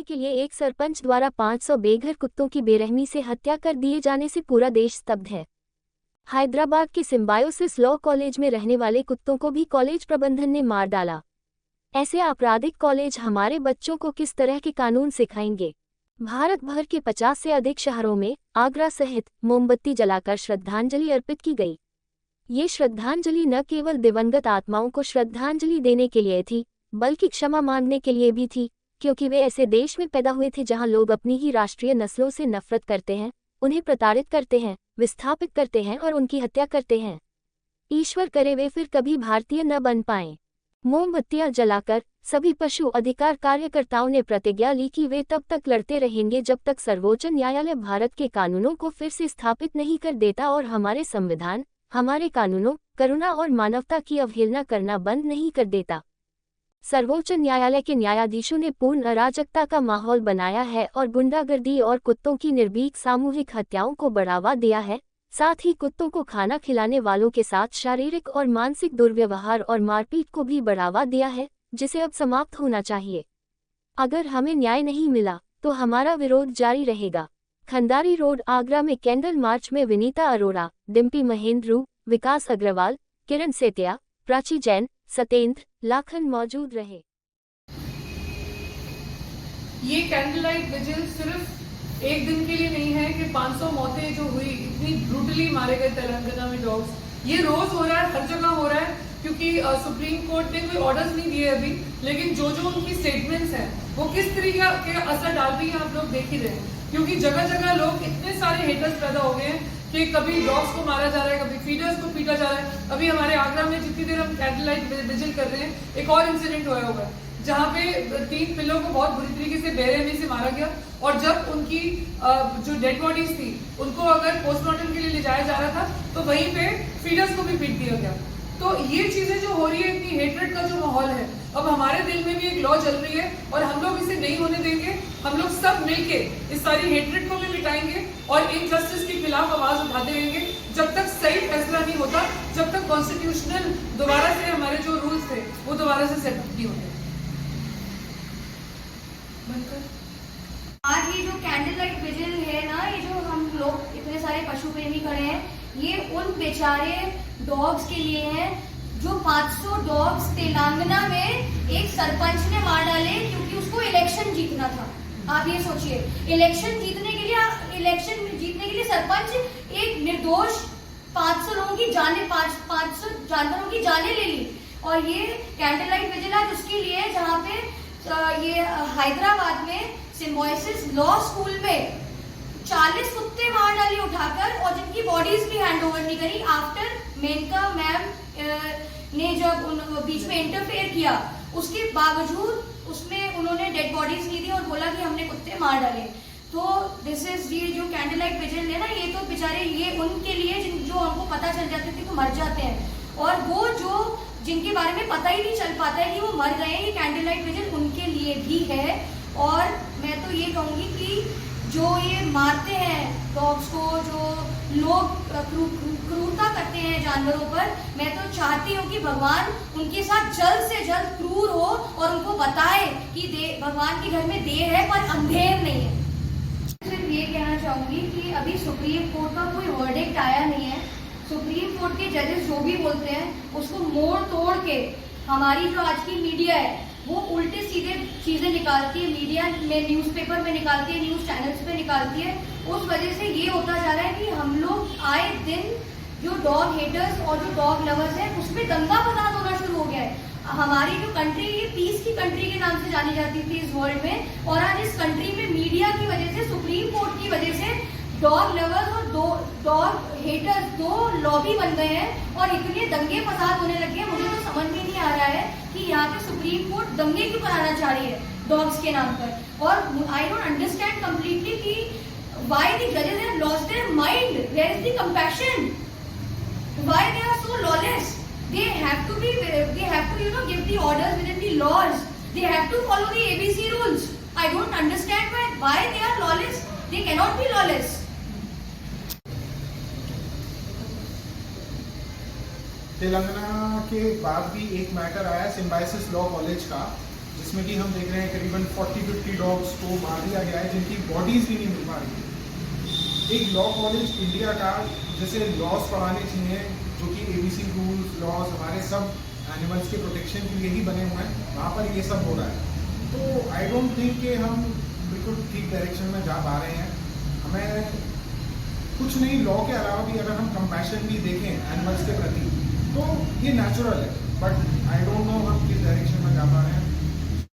के लिए एक सरपंच द्वारा 500 बेघर कुत्तों की बेरहमी से हत्या कर दिए जाने से पूरा देश स्तब्ध है। हैदराबाद के सिम्बायोसिस लॉ कॉलेज में रहने वाले कुत्तों को भी कॉलेज प्रबंधन ने मार डाला। ऐसे आपराधिक कॉलेज हमारे बच्चों को किस तरह के कानून सिखाएंगे। भारत भर के 50 से अधिक शहरों में आगरा सहित मोमबत्ती जलाकर श्रद्धांजलि अर्पित की गई। ये श्रद्धांजलि न केवल दिवंगत आत्माओं को श्रद्धांजलि देने के लिए थी, बल्कि क्षमा मांगने के लिए भी थी, क्योंकि वे ऐसे देश में पैदा हुए थे जहां लोग अपनी ही राष्ट्रीय नस्लों से नफरत करते हैं, उन्हें प्रताड़ित करते हैं, विस्थापित करते हैं और उनकी हत्या करते हैं। ईश्वर करे वे फिर कभी भारतीय न बन पाएं। मोमबत्तियां जलाकर सभी पशु अधिकार कार्यकर्ताओं ने प्रतिज्ञा ली कि वे तब तक लड़ते रहेंगे जब तक सर्वोच्च न्यायालय भारत के कानूनों को फिर से स्थापित नहीं कर देता और हमारे संविधान, हमारे कानूनों, करुणा और मानवता की अवहेलना करना बंद नहीं कर देता। सर्वोच्च न्यायालय के न्यायाधीशों ने पूर्ण अराजकता का माहौल बनाया है और गुंडागर्दी और कुत्तों की निर्भीक सामूहिक हत्याओं को बढ़ावा दिया है। साथ ही कुत्तों को खाना खिलाने वालों के साथ शारीरिक और मानसिक दुर्व्यवहार और मारपीट को भी बढ़ावा दिया है, जिसे अब समाप्त होना चाहिए। अगर हमें न्याय नहीं मिला तो हमारा विरोध जारी रहेगा। खंडारी रोड आगरा में कैंडल मार्च में विनीता अरोड़ा, डिम्पी महेंद्रू, विकास अग्रवाल, किरण सेतिया, प्राची जैन, सतेंद्र, लाखन मौजूद रहे। ये कैंडल लाइट विजिल सिर्फ एक दिन के लिए नहीं है कि 500 मौतें जो हुई, इतनी ब्रूटली मारे गए तेलंगाना में डॉग्स, ये रोज हो रहा है, हर जगह हो रहा है, क्योंकि सुप्रीम कोर्ट ने कोई ऑर्डर्स नहीं दिए अभी, लेकिन जो जो उनकी स्टेटमेंट्स हैं वो किस तरीके के असर डाल रही है आप लोग देख ही रहे हैं। क्योंकि जगह जगह लोग इतने सारे हेटर्स पैदा हो गए हैं कि कभी डॉग्स को मारा जा रहा है, कभी फीडर्स को पीटा जा रहा है। अभी हमारे आगरा में जितनी देर हम कैंडल लाइट विजिल कर रहे हैं, एक और इंसिडेंट हुआ होगा जहाँ पे 3 पिल्लों को बहुत बुरी तरीके से बेरहमी से मारा गया, और जब उनकी जो डेड बॉडीज थी उनको अगर पोस्टमार्टम के लिए ले जाया जा रहा था तो वहीं पे फीडर्स को भी पीट दिया गया। तो ये चीजें जो हो रही है, इतनी हेट्रेड का जो माहौल है, अब हमारे दिल में भी एक लॉ चल रही है और हम लोग इसे नहीं होने देंगे। हम लोग सब मिलके इस सारी हेट्रेड को भी मिटाएंगे और इनजस्टिस के खिलाफ आवाज उठाते रहेंगे जब तक सही फैसला नहीं होता, जब तक कॉन्स्टिट्यूशनल दोबारा से हमारे जो रूल्स थे वो दोबारा से सेटअप नहीं होते। आज ये जो कैंडल लाइट विजिल है ना, ये जो हम लोग इतने सारे पशु प्रेमी खड़े हैं, ये उन बेचारे डॉग्स के लिए है जो 500 डॉग्स तेलंगाना में एक सरपंच ने मार डाले क्योंकि उसको इलेक्शन जीतना था। आप ये सोचिए, इलेक्शन जीतने के लिए सरपंच एक निर्दोष 500 लोगों की जाने 500 जानवरों की जाने ले ली। और ये कैंडल लाइट विजिल आज उसके लिए जहाँ पे ये हैदराबाद में सिम्बायोसिस लॉ स्कूल में 40 कुत्ते मार डाले उठाकर, और जिनकी बॉडीज भी हैंड ओवर नहीं करी। आफ्टर मेनका मैम ने जब उन बीच में इंटरफेयर किया, उसके बावजूद उसमें उन्होंने डेड बॉडीज ली थी और बोला कि हमने कुत्ते मार डाले। तो दिस इज ये जो कैंडल लाइट विजिल है ना, ये तो बेचारे ये उनके लिए जो हमको पता चल जाते थे तो मर जाते हैं, और वो जो जिनके बारे में पता ही नहीं चल पाता है कि वो मर गए हैं, ये कैंडल लाइट विजिल उनके लिए भी है। और मैं तो ये कहूंगी कि जो ये मारते हैं डॉग्स को, जो लोग क्रूरता करते हैं जानवरों पर, मैं तो चाहती हूँ कि भगवान उनके साथ जल्द से जल्द क्रूर हो और उनको बताए कि भगवान के घर में देर है पर अंधेर नहीं है। सिर्फ ये कहना चाहूंगी कि अभी सुप्रीम कोर्ट का कोई वर्डिक्ट आया नहीं है। सुप्रीम कोर्ट के जजेस जो भी बोलते हैं उसको मोड़ तोड़ के हमारी जो आज की मीडिया है वो उल्टे सीधे चीजें निकालती है, मीडिया में न्यूज़पेपर में निकालती है, न्यूज चैनल्स पे निकालती है। उस वजह से ये होता जा रहा है कि हम लोग आए दिन जो डॉग हेटर्स और जो डॉग लवर्स हैं उस पर दंगा फसाद होना शुरू हो गया है। हमारी जो कंट्री, ये पीस की कंट्री के नाम से जानी जाती थी इस वर्ल्ड में, और आज इस कंट्री में मीडिया की वजह से, सुप्रीम कोर्ट की वजह से डॉग लवर्स और डॉग हेटर्स दो लॉबी बन गए हैं और इतने दंगे फसाद होने लगे हैं। मुझे तो समझ में नहीं आ रहा है कि यहाँ पे सुप्रीम कोर्ट दंगे क्यों कराना चाह रही है डॉग्स के नाम पर। और आई डोंट अंडरस्टैंड कम्प्लीटली कि why the judges have lost their mind, where is the compassion, why they are so lawless. They have to give the orders within the laws, they have to follow the ABC rules. I don't understand why they are lawless. They cannot be lawless. Telangana के बाद भी एक matter आया symbiosis law college का, जिसमें कि हम देख रहे हैं करीबन 40-50 डॉग्स को मार दिया गया है जिनकी बॉडीज भी नहीं मिल पा रही है। एक लॉ कॉलेज इंडिया का जैसे लॉज पढ़ाने चाहिए जो कि ABC रूल्स लॉज हमारे सब एनिमल्स के प्रोटेक्शन के लिए ही बने हुए हैं, वहाँ पर ये सब हो रहा है। तो आई डोंट थिंक कि हम बिल्कुल ठीक डायरेक्शन में जा पा रहे हैं। हमें कुछ नहीं, लॉ के अलावा भी अगर हम कंपैशन भी देखें एनिमल्स के प्रति तो ये नेचुरल है, बट आई डोंट नो हम किस डायरेक्शन में जा पा रहे हैं।